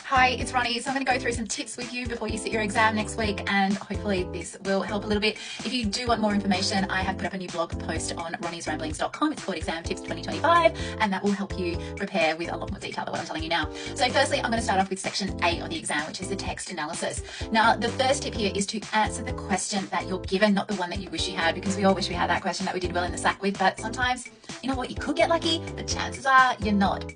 Hi, it's Ronnie. So I'm going to go through some tips with you before you sit your exam next week, and hopefully this will help a little bit. If you do want more information, I have put up a new blog post on ronniesramblings.com. It's called Exam Tips 2025, and that will help you prepare with a lot more detail than what I'm telling you now. So firstly, I'm going to start off with section A of the exam, which is the text analysis. Now, the first tip here is to answer the question that you're given, not the one that you wish you had, because we all wish we had that question that we did well in the SAC with, but sometimes, you know what, you could get lucky, but chances are you're not.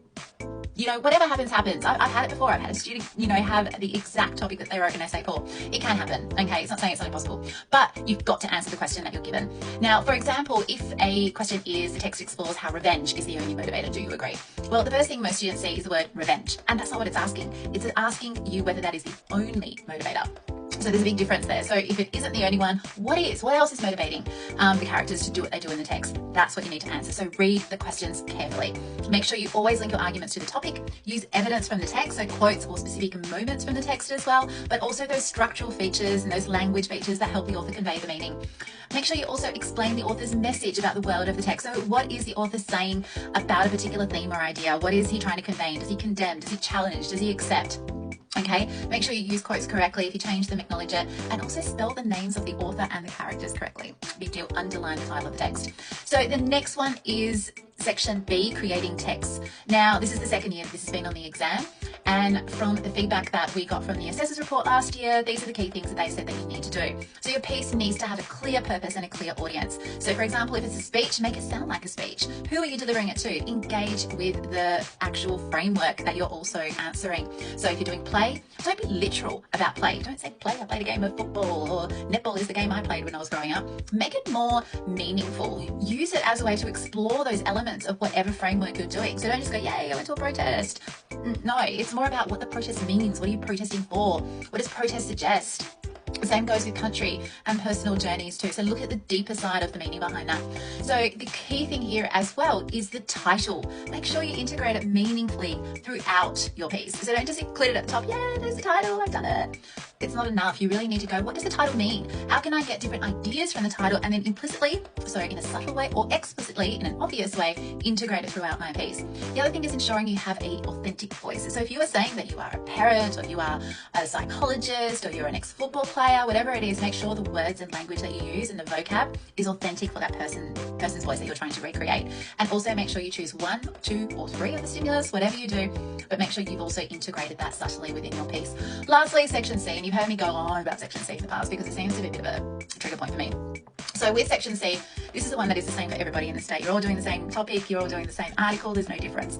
You know, whatever happens, happens. I've had it before. I've had a student, have the exact topic that they wrote an essay for. It can happen, okay? It's not saying it's not impossible, but you've got to answer the question that you're given. Now, for example, if a question is, the text explores how revenge is the only motivator, do you agree? Well, the first thing most students see is the word revenge, and that's not what it's asking. It's asking you whether that is the only motivator. So there's a big difference there. So if it isn't the only one, what is? What else is motivating the characters to do what they do in the text? That's what you need to answer. So read the questions carefully. Make sure you always link your arguments to the topic. Use evidence from the text, so quotes or specific moments from the text as well, but also those structural features and those language features that help the author convey the meaning. Make sure you also explain the author's message about the world of the text. So what is the author saying about a particular theme or idea? What is he trying to convey? Does he condemn? Does he challenge? Does he accept? Okay, make sure you use quotes correctly. If you change them, acknowledge it, and also spell the names of the author and the characters correctly. Big deal, underline the title of the text. So the next one is section B, creating text. Now, this is the second year that this has been on the exam, and from the feedback that we got from the assessors report last year, these are the key things that they said that you need to do. So your piece needs to have a clear purpose and a clear audience. So for example, if it's a speech, make it sound like a speech. Who are you delivering it to? Engage with the actual framework that you're also answering. So if you're doing play, don't be literal about play. Don't say play, I played a game of football, or netball is the game I played when I was growing up. Make it more meaningful. Use it as a way to explore those elements of whatever framework you're doing. So don't just go, yay, I went to a protest. No, it's more about what the protest means. What are you protesting for? What does protest suggest? The same goes with country and personal journeys too. So look at the deeper side of the meaning behind that. So the key thing here as well is the title. Make sure you integrate it meaningfully throughout your piece. So don't just include it at the top. Yeah, there's the title, I've done it. It's not enough. You really need to go, what does the title mean? How can I get different ideas from the title and then implicitly, so in a subtle way or explicitly in an obvious way, integrate it throughout my piece. The other thing is ensuring you have an authentic voice. So if you are saying that you are a parent, or you are a psychologist, or you're an ex-football player, whatever it is, make sure the words and language that you use and the vocab is authentic for that person's voice that you're trying to recreate. And also make sure you choose 1, 2, or 3 of the stimulus, whatever you do, but make sure you've also integrated that subtly within your piece. Lastly, section C, and you've heard me go on about section C in the past because it seems to be a bit of a trigger point for me. So with section C, this is the one that is the same for everybody in the state. You're all doing the same topic, you're all doing the same article, there's no difference.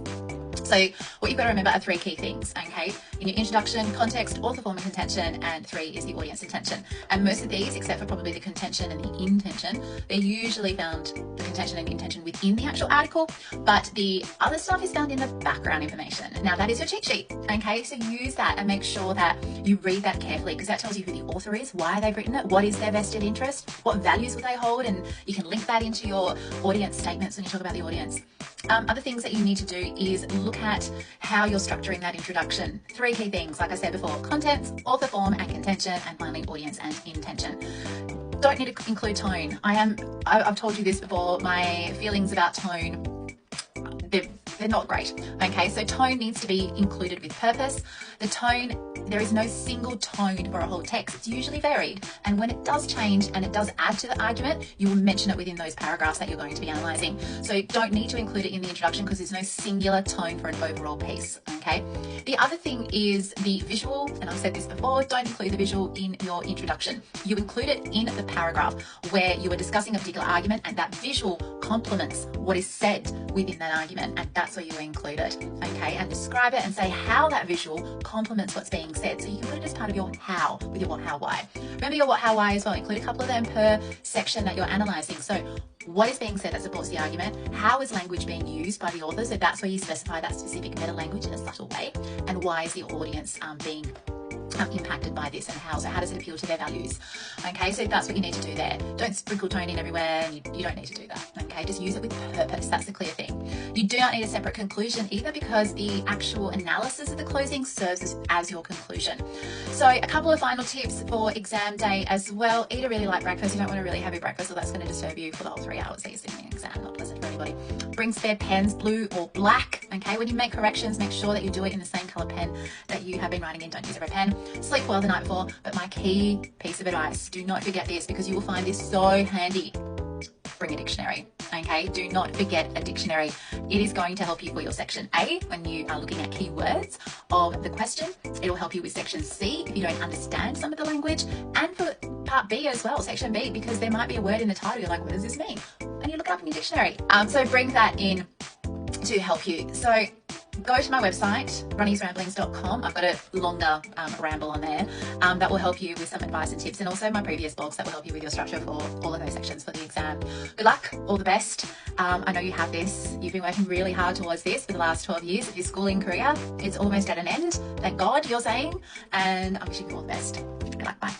So what you've got to remember are 3 key things, okay? In your introduction, context, author, form, and contention, and 3 is the audience intention. And most of these, except for probably the contention and the intention, they're usually found, the contention and the intention, within the actual article, but the other stuff is found in the background information. Now that is your cheat sheet, okay? So use that and make sure that you read that carefully, because that tells you who the author is, why they've written it, what is their vested interest, what values will they hold, and you can link that into your audience statements when you talk about the audience. Other things that you need to do is look at how you're structuring that introduction. 3 key things, like I said before: contents, author, form, and contention, and finally audience and intention. Don't need to include tone. I've told you this before, my feelings about tone, they're not great, okay? So tone needs to be included with purpose. The tone, there is no single tone for a whole text. It's usually varied. And when it does change and it does add to the argument, you will mention it within those paragraphs that you're going to be analysing. So you don't need to include it in the introduction because there's no singular tone for an overall piece, okay? The other thing is the visual, and I've said this before, don't include the visual in your introduction. You include it in the paragraph where you are discussing a particular argument, and that visual complements what is said within that argument, and that's where you include it, okay? And describe it and say how that visual complements what's being said. So you can put it as part of your how, with your what, how, why. Remember your what, how, why as well. Include a couple of them per section that you're analysing. So what is being said that supports the argument? How is language being used by the author? So that's where you specify that specific meta language in a subtle way. And why is the audience being impacted by this, and how does it appeal to their values? Okay, so that's what you need to do there. Don't sprinkle tone in everywhere, and you don't need to do that, okay? Just use it with purpose. That's the clear thing. You do not need a separate conclusion either, because the actual analysis of the closing serves as your conclusion. So a couple of final tips for exam day as well. Eat a really light breakfast. You don't want to really have your breakfast, or that's going to disturb you for the whole 3 hours that you're sitting in an exam. Not pleasant for anybody. bring spare pens, blue or black. Okay, when you make corrections, make sure that you do it in the same color pen that you have been writing in. Don't use a red pen. Sleep well the night before. But my key piece of advice, do not forget this, because you will find this so handy. Bring a dictionary. Okay, do not forget a dictionary. It is going to help you for your section A when you are looking at keywords of the question. It will help you with section C if you don't understand some of the language, and for part B as well, section B, because there might be a word in the title you're like, what does this mean? And you look it up in your dictionary. So bring that in to help you. So go to my website, ronniesramblings.com. I've got a longer ramble on there that will help you with some advice and tips, and also my previous blogs that will help you with your structure for all of those sections for the exam. Good luck, all the best. I know you have this. You've been working really hard towards this for the last 12 years of your schooling career. It's almost at an end. Thank God, you're saying, and I'm wishing you all the best. Good luck, bye.